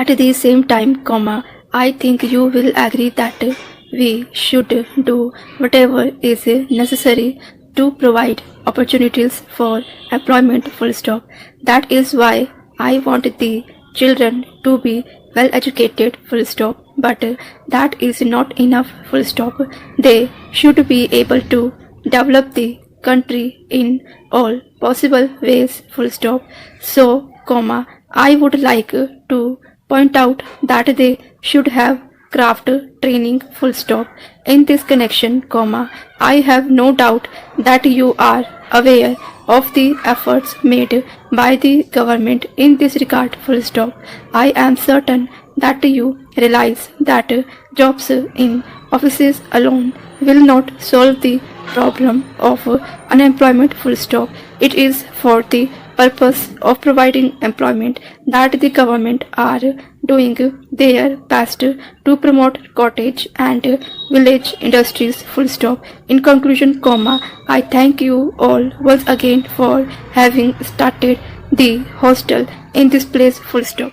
At the same time, I think you will agree that we should do whatever is necessary to provide opportunities for employment full stop. That is why I want the children to be well educated full stop. But that is not enough full stop. They should be able to develop the country in all possible ways full stop. So, I would like to point out that they should have craft training full stop. In this connection, I have no doubt that you are aware of the efforts made by the government in this regard full stop. I am certain that you realize that jobs in offices alone will not solve the problem of unemployment full stop. It is for the purpose of providing employment that the government are doing their best to promote cottage and village industries full stop. In conclusion, I thank you all once again for having started the hostel in this place full stop.